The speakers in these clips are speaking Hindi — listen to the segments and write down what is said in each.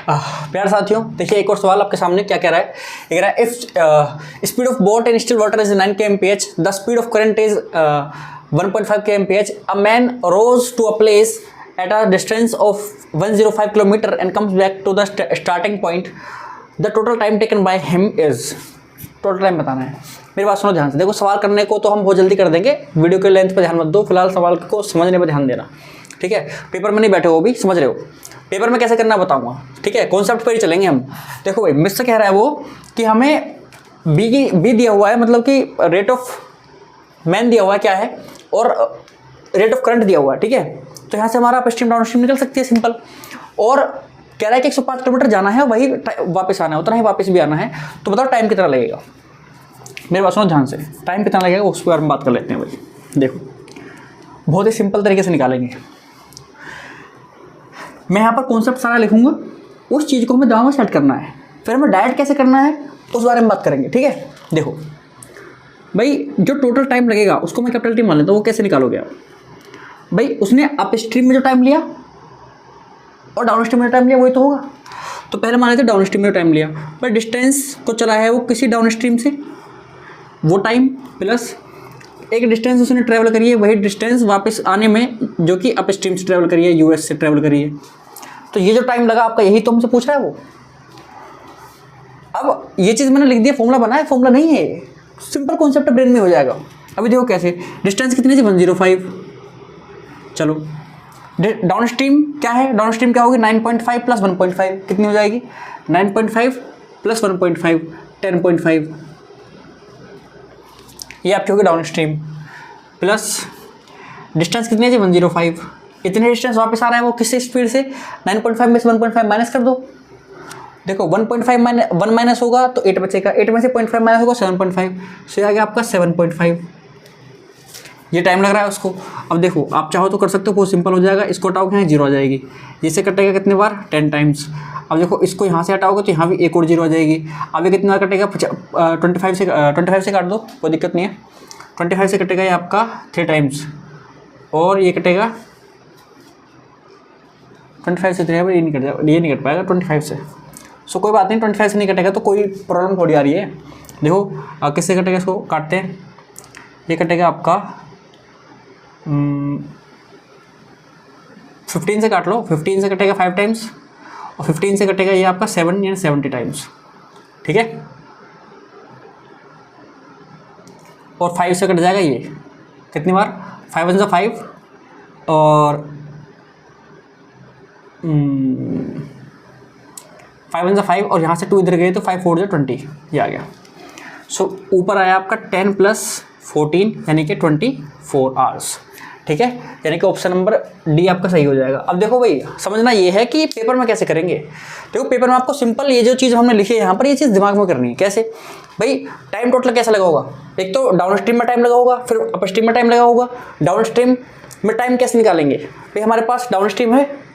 प्यारे साथियों, देखिए एक और सवाल आपके सामने क्या कह रहा है। ये कह रहा है if speed of boat in still water is 9 kmph, the speed of current is 1.5 kmph, a man rows to a place at a distance of 105 kilometre and comes back to the starting point, the total time taken by him is. Total time बताना है। मेरी बात सुनो ध्यान से। देखो सवाल करने को तो हम बहुत जल्दी कर देंगे, वीडियो के लेंथ पर ध्यान मत दो, फिलहाल सवाल को समझने पर ध्यान देना, ठीक है। पेपर में नहीं बैठे हो भी, समझ रहे हो। पेपर में कैसे करना बताऊंगा, ठीक है। कॉन्सेप्ट पर ही चलेंगे हम। देखो भाई मिस से कह रहा है वो कि हमें बी दिया हुआ है, मतलब कि रेट ऑफ मैन दिया हुआ है क्या है, और रेट ऑफ करंट दिया हुआ है, ठीक है। तो यहाँ से हमारा अपस्ट्रीम डाउनस्ट्रीम निकल सकती है सिंपल। और कह रहा है कि 105 किलोमीटर जाना है, वही वापस आना है, उतना ही वापस भी आना है। तो बताओ टाइम कितना लगेगा। मेरी बात सुनो ध्यान से, टाइम कितना लगेगा उसके बारे में बात कर लेते हैं भाई। देखो बहुत ही सिंपल तरीके से निकालेंगे। मैं यहाँ पर कॉन्सेप्ट सारा लिखूंगा, उस चीज़ को हमें दिमाग में सेट करना है, फिर हमें डायरेक्ट कैसे करना है उस बारे में बात करेंगे, ठीक है। देखो भाई जो टोटल टाइम लगेगा उसको मैं कैपिटल टी मान लेता हूँ। वो कैसे निकालोगे आप भाई, उसने अप स्ट्रीम में जो टाइम लिया और डाउन स्ट्रीम में जो टाइम लिया वही तो होगा। तो पहले मान लेते डाउन स्ट्रीम में जो टाइम लिया, पर डिस्टेंस को चला है वो किसी डाउन स्ट्रीम से, वो टाइम प्लस एक डिस्टेंस उसने ट्रैवल करी है, वही डिस्टेंस वापस आने में जो कि अप स्ट्रीम से ट्रैवल करी है, यूएस से ट्रैवल करी है। तो ये जो टाइम लगा आपका, यही तो हमसे पूछ रहा है वो। अब ये चीज़ मैंने लिख दिया, फॉर्मूला बना है, फॉर्मूला नहीं है, सिंपल कॉन्सेप्ट ब्रेन में हो जाएगा। अभी देखो कैसे, डिस्टेंस कितनी थी 105, चलो डाउन स्ट्रीम क्या है, डाउन स्ट्रीम क्या होगी 9.5 प्लस 1.5 कितनी हो जाएगी, 9.5 प्लस 1.5 10.5, ये आपकी होगी डाउन स्ट्रीम। प्लस डिस्टेंस कितनी है 105, इतने डिस्टेंस वापस आ रहा है वो किस स्पीड से, 9.5 में से 1.5 माइनस कर दो। देखो 1.5 1 माइनस होगा तो 8 बचेगा, 8 में से 0.5 माइनस होगा 7.5, सो आ गया आपका 7.5। ये टाइम लग रहा है उसको। अब देखो आप चाहो तो कर सकते हो, बहुत सिंपल हो जाएगा। इसको हटाओगे यहाँ 0 आ जाएगी, इससे कटेगा कितने बार 10 टाइम्स। अब देखो इसको यहाँ से हटाओगे तो यहाँ भी एक और 0 आ जाएगी। अब ये कितनी बार कटेगा 25 से काट दो, कोई दिक्कत नहीं है। 25 से कटेगा ये आपका 3 टाइम्स, और ये कटेगा 25 से 3 बार, ये नहीं कट जाएगा, ये नहीं कट पाएगा 25 से। सो कोई बात नहीं, 25 से नहीं कटेगा तो कोई प्रॉब्लम थोड़ी आ रही है। देखो किससे कटेगा, इसको काटते हैं, ये कटेगा आपका 15 से काट लो, 15 से कटेगा 5 टाइम्स, और 15 से कटेगा ये आपका 7 यानी 70 टाइम्स, ठीक है। और 5 से कट जाएगा ये कितनी बार, 5 1 5 और 5 1 5, और यहाँ से 2 इधर गए तो 5 4 20, ये आ गया। सो ऊपर आया आपका 10 प्लस 14 यानी कि 24 आवर्स, ठीक है। यानी कि ऑप्शन नंबर डी आपका सही हो जाएगा। अब देखो भाई समझना ये है कि पेपर में कैसे करेंगे। देखो पेपर में आपको सिंपल ये जो चीज़ हमने लिखी है यहाँ पर, ये चीज़ दिमाग में करनी है। कैसे भाई, टाइम टोटल कैसा लगा होगा, एक तो डाउन स्ट्रीम में टाइम लगा होगा, फिर अप स्ट्रीम में टाइम लगा होगा। डाउन स्ट्रीम में टाइम कैसे निकालेंगे भाई, हमारे पास डाउन स्ट्रीम है,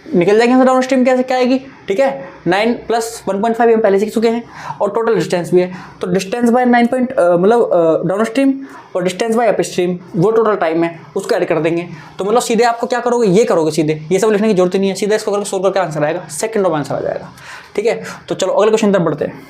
निकल जाएंगे डाउन स्ट्रीम कैसे क्या आएगी, ठीक है। 9 प्लस 1.5 हम पहले सीख चुके हैं, और टोटल डिस्टेंस भी है, तो डिस्टेंस बाय 9 मतलब डाउन स्ट्रीम और डिस्टेंस बाय अप स्ट्रीम, वो टोटल टाइम है, उसको ऐड कर देंगे। तो मतलब सीधे आपको क्या करोगे, ये करोगे, सीधे ये सब लिखने की जरूरत नहीं है, सीधे इसको करके सोल्व करके आंसर आएगा, सेकंड में आंसर आ जाएगा, ठीक है। तो चलो अगले क्वेश्चन तरफ बढ़ते हैं।